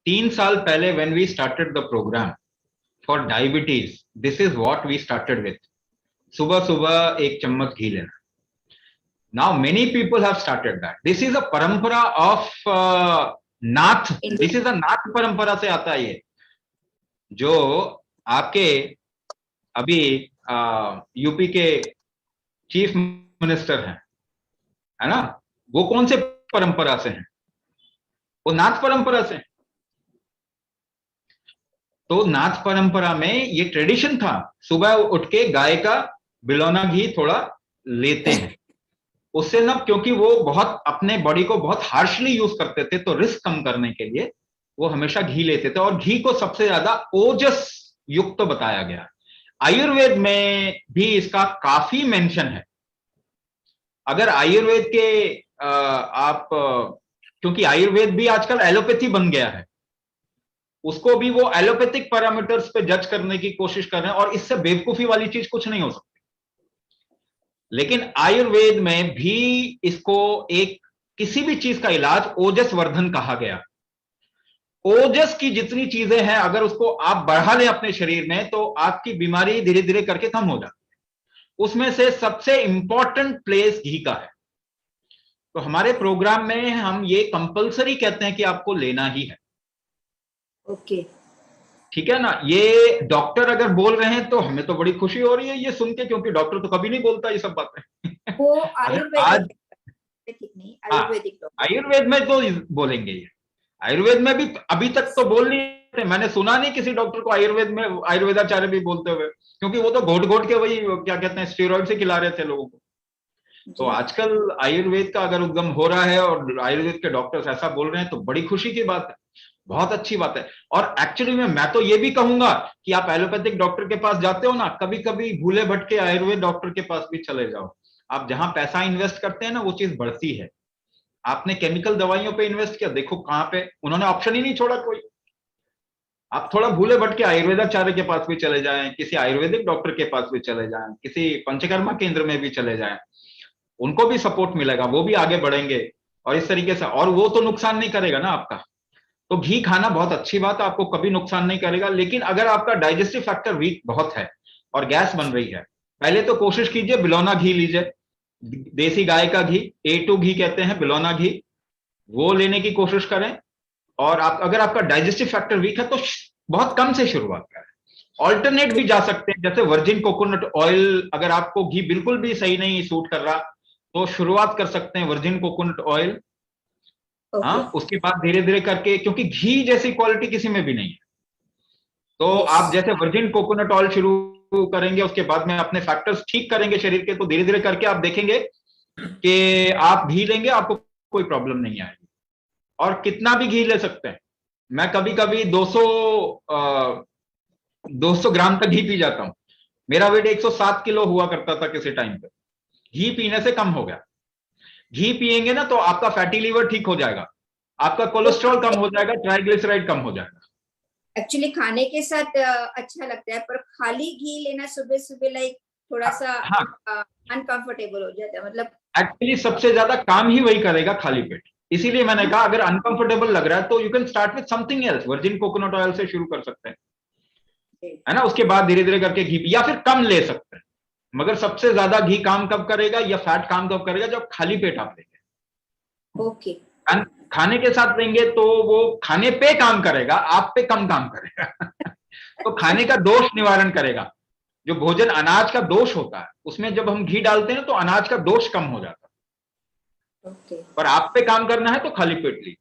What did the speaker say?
3 साल पहले when we started the program for diabetes, this is what we started with. सुबह सुबह 1 चम्मच घी लेना. Now many people have started that. This is a parampara of Nath. This is a नाथ परंपरा से आता है ये, जो आपके अभी यूपी के चीफ मिनिस्टर हैं, है ना, वो कौन से परंपरा से हैं? वो नाथ परंपरा से. तो नाथ परंपरा में ये ट्रेडिशन था, सुबह उठ के गाय का बिलौना घी थोड़ा लेते हैं. उससे ना, क्योंकि वो बहुत अपने बॉडी को बहुत हार्शली यूज करते थे, तो रिस्क कम करने के लिए वो हमेशा घी लेते थे. और घी को सबसे ज्यादा ओजस युक्त बताया गया. आयुर्वेद में भी इसका काफी मेंशन है. अगर आयुर्वेद के आप, क्योंकि आयुर्वेद भी आजकल एलोपैथी बन गया है, उसको भी वो एलोपैथिक पैरामीटर्स पे जज करने की कोशिश कर रहे हैं, और इससे बेवकूफी वाली चीज कुछ नहीं हो सकती. लेकिन आयुर्वेद में भी इसको एक किसी भी चीज का इलाज ओजस वर्धन कहा गया. ओजस की जितनी चीजें हैं, अगर उसको आप बढ़ा लें अपने शरीर में, तो आपकी बीमारी धीरे धीरे करके कम हो जाती है. उसमें से सबसे इंपॉर्टेंट प्लेस घी का है. तो हमारे प्रोग्राम में हम ये कंपलसरी कहते हैं कि आपको लेना ही है. ओके, ठीक है ना. ये डॉक्टर अगर बोल रहे हैं तो हमें तो बड़ी खुशी हो रही है ये सुन के, क्योंकि डॉक्टर तो कभी नहीं बोलता ये सब बातें. वो आज आयुर्वेद में तो बोलेंगे ये. आयुर्वेद में भी अभी तक तो बोल नहीं थे. मैंने सुना नहीं किसी डॉक्टर को आयुर्वेद में आयुर्वेदाचार्य भी बोलते हुए, क्योंकि वो तो घोट घोट के वही क्या कहते हैं स्टेरॉइड से खिला रहे थे लोगों को. तो आजकल आयुर्वेद का अगर उद्गम हो रहा है और आयुर्वेद के डॉक्टर्स ऐसा बोल रहे हैं, तो बड़ी खुशी की बात है, बहुत अच्छी बात है. और एक्चुअली में मैं तो ये भी कहूंगा कि आप एलोपैथिक डॉक्टर के पास जाते हो ना, कभी कभी भूले भटके आयुर्वेद डॉक्टर के पास भी चले जाओ. आप जहां पैसा इन्वेस्ट करते हैं ना, वो चीज बढ़ती है. आपने केमिकल दवाइयों पे इन्वेस्ट किया, देखो कहां पे उन्होंने ऑप्शन ही नहीं छोड़ा कोई. आप थोड़ा भूले भटके आयुर्वेदाचार्य के पास भी चले जाएं, किसी आयुर्वेदिक डॉक्टर के पास भी चले जाएं, किसी पंचकर्मा केंद्र में भी चले जाएं, उनको भी सपोर्ट मिलेगा, वो भी आगे बढ़ेंगे. और इस तरीके से, और वो तो नुकसान नहीं करेगा ना आपका. तो घी खाना बहुत अच्छी बात है, आपको कभी नुकसान नहीं करेगा. लेकिन अगर आपका डाइजेस्टिव फैक्टर वीक बहुत है और गैस बन रही है, पहले तो कोशिश कीजिए बिलौना घी लीजिए, देसी गाय का घी, A2 घी कहते हैं, बिलौना घी, वो लेने की कोशिश करें. और आप, अगर आपका डाइजेस्टिव फैक्टर वीक है, तो बहुत कम से शुरुआत करें. ऑल्टरनेट भी जा सकते हैं, जैसे वर्जिन कोकोनट ऑयल. अगर आपको घी बिल्कुल भी सही नहीं सूट कर रहा, तो शुरुआत कर सकते हैं वर्जिन कोकोनट ऑयल. हाँ, उसके बाद धीरे धीरे करके, क्योंकि घी जैसी क्वालिटी किसी में भी नहीं है, तो आप जैसे वर्जिन कोकोनट ऑयल शुरू करेंगे, उसके बाद में अपने फैक्टर्स ठीक करेंगे शरीर के, तो धीरे धीरे करके आप देखेंगे कि आप घी लेंगे, आपको कोई प्रॉब्लम नहीं आएगी. और कितना भी घी ले सकते हैं. मैं कभी कभी 200 ग्राम तक घी पी जाता हूं. मेरा वेट 107 किलो हुआ करता था किसी टाइम पे. घी पीने से कम हो गया. घी पिएंगे ना, तो आपका फैटी लीवर ठीक हो जाएगा, आपका कोलेस्ट्रॉल कम हो जाएगा, ट्राइग्लिसराइड कम हो जाएगा. एक्चुअली खाने के साथ अच्छा लगता है, पर खाली घी लेना सुबह सुबह लाइक थोड़ा सा अनकंफर्टेबल हो जाता है. मतलब एक्चुअली सबसे ज्यादा काम ही वही करेगा, खाली पेट. इसीलिए मैंने कहा अगर अनकंफर्टेबल लग रहा है तो you can start with something else. Virgin coconut oil से शुरू कर सकते हैं, है ना. उसके बाद धीरे धीरे करके घी, या फिर कम ले सकते हैं. मगर सबसे ज्यादा घी काम कब करेगा या फैट काम कब करेगा, जब खाली पेट आप लेंगे. ओके. खाने के साथ लेंगे तो वो खाने पे काम करेगा, आप पे कम काम करेगा. तो खाने का दोष निवारण करेगा. जो भोजन अनाज का दोष होता है, उसमें जब हम घी डालते हैं तो अनाज का दोष कम हो जाता है. ओके. पर आप पे काम करना है तो खाली पेट लीजिए.